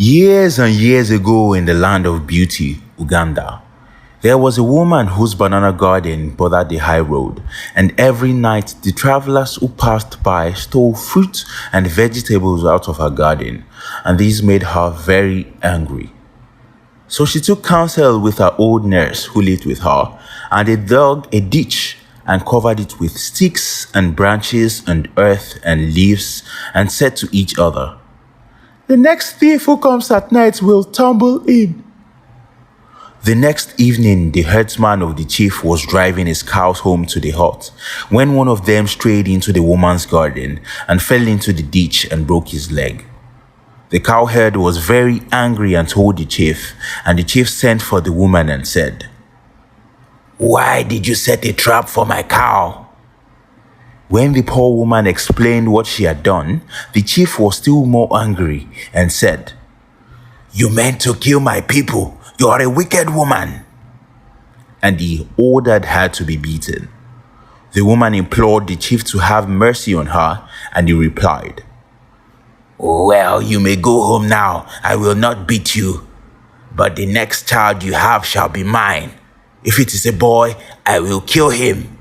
Years and years ago in the land of beauty, Uganda, there was a woman whose banana garden bordered the high road, and every night the travelers who passed by stole fruit and vegetables out of her garden, and these made her very angry. So she took counsel with her old nurse who lived with her, and they dug a ditch and covered it with sticks and branches and earth and leaves, and said to each other, "The next thief who comes at night will tumble in." The next evening, the herdsman of the chief was driving his cows home to the hut when one of them strayed into the woman's garden and fell into the ditch and broke his leg. The cowherd was very angry and told the chief, and the chief sent for the woman and said, "Why did you set a trap for my cow?" When the poor woman explained what she had done, the chief was still more angry and said, "You meant to kill my people. You are a wicked woman." And he ordered her to be beaten. The woman implored the chief to have mercy on her, and he replied, "Well, you may go home now. I will not beat you. But the next child you have shall be mine. If it is a boy, I will kill him.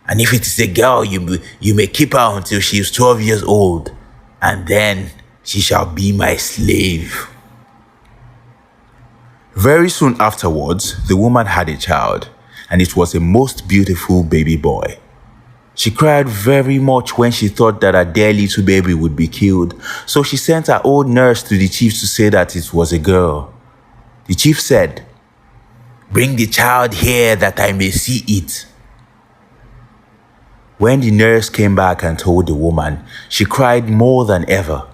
And if it is a girl, you may keep her until she is 12 years old. And then she shall be my slave." Very soon afterwards, the woman had a child, and it was a most beautiful baby boy. She cried very much when she thought that her dear little baby would be killed, so she sent her old nurse to the chief to say that it was a girl. The chief said, "Bring the child here that I may see it." When the nurse came back and told the woman, she cried more than ever.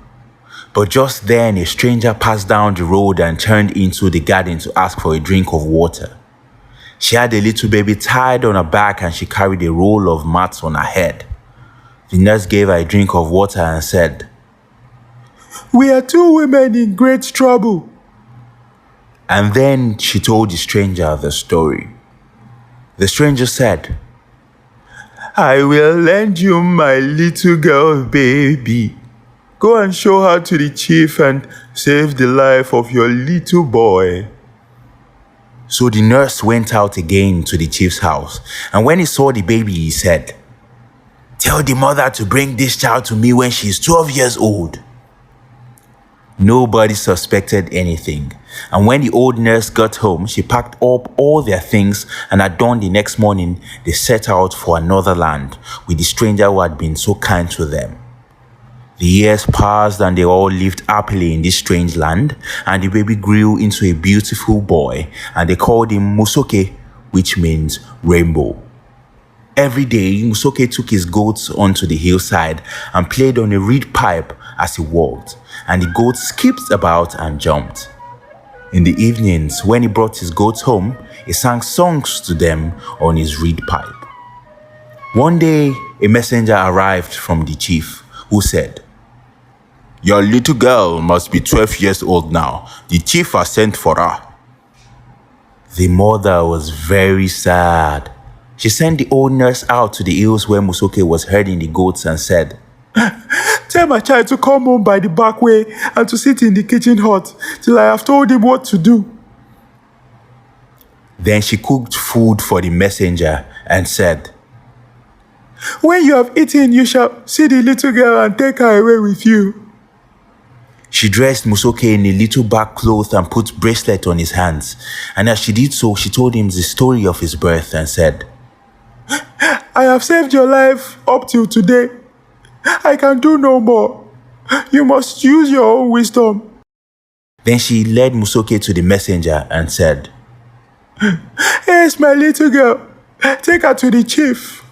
But just then, a stranger passed down the road and turned into the garden to ask for a drink of water. She had a little baby tied on her back, and she carried a roll of mats on her head. The nurse gave her a drink of water and said, "We are two women in great trouble." And then she told the stranger the story. The stranger said, "I will lend you my little girl baby. Go and show her to the chief and save the life of your little boy." So the nurse went out again to the chief's house, and when he saw the baby, he said, "Tell the mother to bring this child to me when she is 12 years old." Nobody suspected anything, and when the old nurse got home, she packed up all their things, and at dawn the next morning, they set out for another land with the stranger who had been so kind to them. The years passed, and they all lived happily in this strange land, and the baby grew into a beautiful boy, and they called him Musoke, which means rainbow. Every day, Musoke took his goats onto the hillside and played on a reed pipe as he walked, and the goats skipped about and jumped. In the evenings, when he brought his goats home, he sang songs to them on his reed pipe. One day, a messenger arrived from the chief, who said, "Your little girl must be 12 years old now. The chief has sent for her." The mother was very sad. She sent the old nurse out to the hills where Musoke was herding the goats and said, "Tell my child to come home by the back way and to sit in the kitchen hut till I have told him what to do." Then she cooked food for the messenger and said, "When you have eaten, you shall see the little girl and take her away with you." She dressed Musoke in a little back cloth and put bracelet on his hands, and as she did so, she told him the story of his birth and said, "I have saved your life up till today. I can do no more. You must use your own wisdom." Then she led Musoke to the messenger and said, "Here's my little girl. Take her to the chief."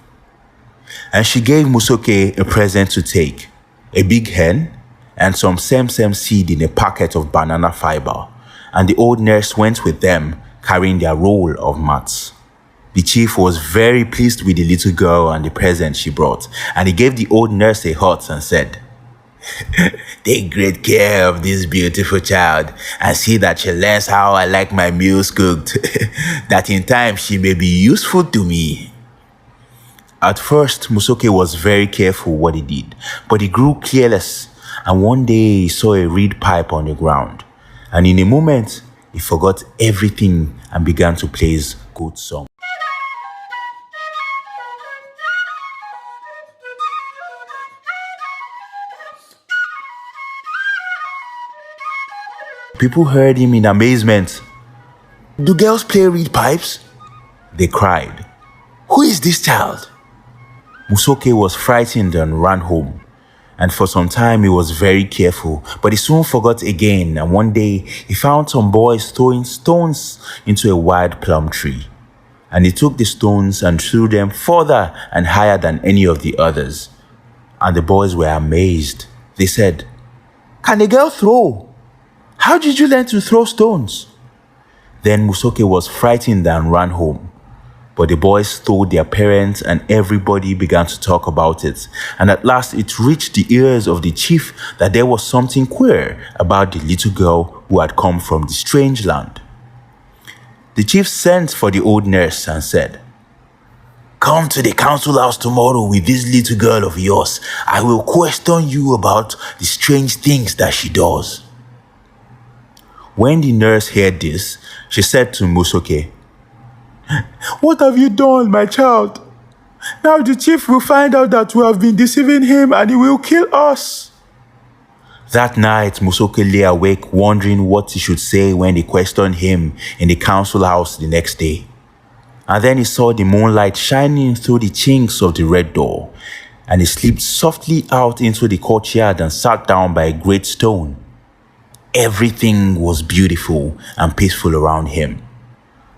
And she gave Musoke a present to take, a big hen, and some semsem seed in a packet of banana fiber, and the old nurse went with them, carrying their roll of mats. The chief was very pleased with the little girl and the present she brought, and he gave the old nurse a hut and said, "Take great care of this beautiful child, and see that she learns how I like my meals cooked, that in time she may be useful to me." At first, Musoke was very careful what he did, but he grew careless, and one day he saw a reed pipe on the ground, and in a moment, he forgot everything and began to play his goat song. People heard him in amazement. "Do girls play reed pipes?" they cried. "Who is this child?" Musoke was frightened and ran home. And for some time he was very careful, but he soon forgot again, and one day he found some boys throwing stones into a wild plum tree. And he took the stones and threw them further and higher than any of the others. And the boys were amazed. They said, "Can a girl throw? How did you learn to throw stones?" Then Musoke was frightened and ran home. But the boys told their parents and everybody began to talk about it. And at last it reached the ears of the chief that there was something queer about the little girl who had come from the strange land. The chief sent for the old nurse and said, "Come to the council house tomorrow with this little girl of yours. I will question you about the strange things that she does." When the nurse heard this, she said to Musoke, "What have you done, my child? Now the chief will find out that we have been deceiving him and he will kill us." That night, Musoke lay awake wondering what he should say when they questioned him in the council house the next day. And then he saw the moonlight shining through the chinks of the red door, and he slipped softly out into the courtyard and sat down by a great stone. Everything was beautiful and peaceful around him.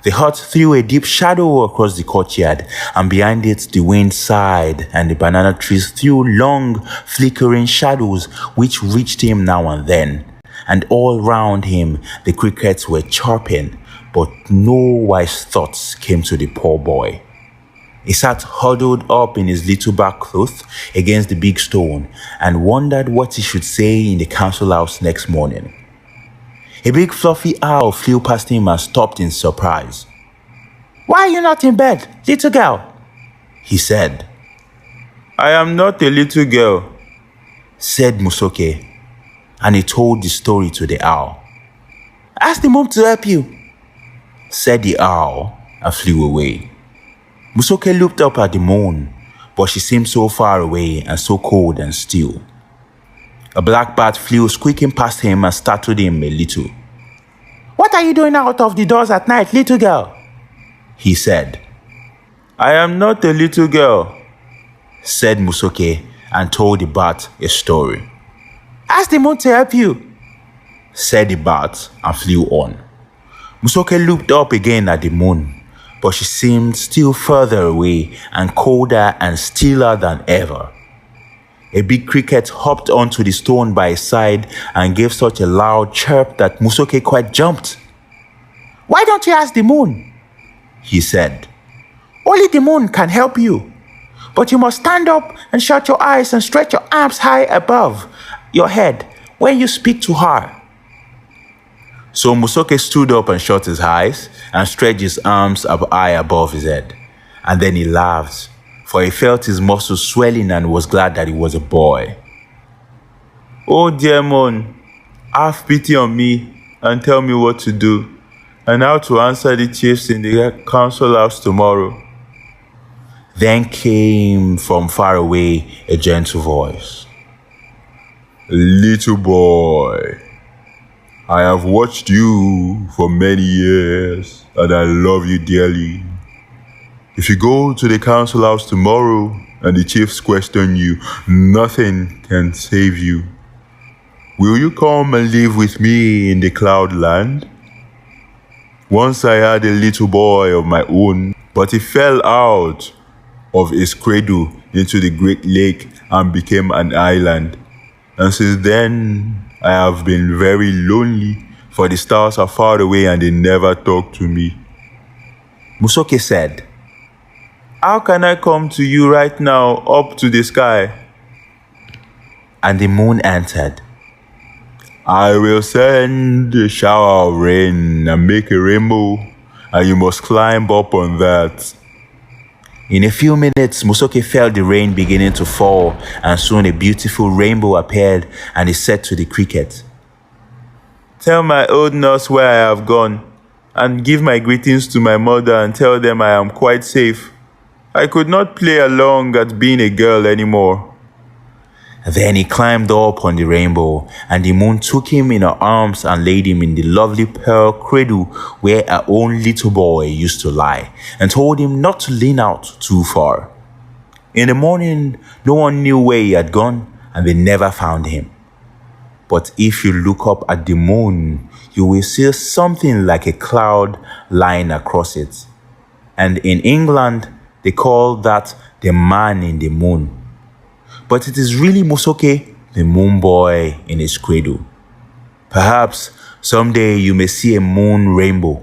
The hut threw a deep shadow across the courtyard, and behind it the wind sighed, and the banana trees threw long, flickering shadows which reached him now and then. And all round him the crickets were chirping, but no wise thoughts came to the poor boy. He sat huddled up in his little back cloth against the big stone and wondered what he should say in the council house next morning. A big fluffy owl flew past him and stopped in surprise. "Why are you not in bed, little girl?" he said. "I am not a little girl," said Musoke, and he told the story to the owl. "Ask the moon to help you," said the owl, and flew away. Musoke looked up at the moon, but she seemed so far away and so cold and still. A black bat flew squeaking past him and startled him a little. "What are you doing out of the doors at night, little girl?" he said. "I am not a little girl," said Musoke, and told the bat a story. "Ask the moon to help you," said the bat, and flew on. Musoke looked up again at the moon, but she seemed still further away and colder and stiller than ever. A big cricket hopped onto the stone by his side and gave such a loud chirp that Musoke quite jumped. "Why don't you ask the moon?" he said. "Only the moon can help you. But you must stand up and shut your eyes and stretch your arms high above your head when you speak to her." So Musoke stood up and shut his eyes and stretched his arms up high above his head. And then he laughed, for he felt his muscles swelling and was glad that he was a boy. "Oh dear moon, have pity on me and tell me what to do and how to answer the chiefs in the council house tomorrow." Then came from far away a gentle voice. "Little boy, I have watched you for many years and I love you dearly. If you go to the council house tomorrow and the chiefs question you, nothing can save you. Will you come and live with me in the cloud land? Once I had a little boy of my own, but he fell out of his cradle into the great lake and became an island. And since then, I have been very lonely, for the stars are far away and they never talk to me." Musoke said, "How can I come to you right now up to the sky?" And the moon answered, "I will send a shower of rain and make a rainbow, and you must climb up on that." In a few minutes, Musoke felt the rain beginning to fall, and soon a beautiful rainbow appeared, and he said to the cricket, Tell my old nurse where I have gone, and give my greetings to my mother and tell them I am quite safe. I could not play along at being a girl anymore." Then he climbed up on the rainbow, and the moon took him in her arms and laid him in the lovely pearl cradle where her own little boy used to lie, and told him not to lean out too far. In the morning, no one knew where he had gone, and they never found him. But if you look up at the moon, you will see something like a cloud lying across it. And in England, they call that the man in the moon. But it is really Musoke, the moon boy in his cradle. Perhaps someday you may see a moon rainbow.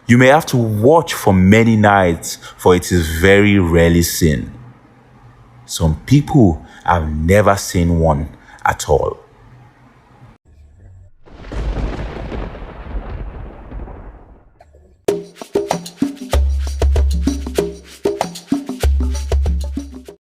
You may have to watch for many nights, for it is very rarely seen. Some people have never seen one at all.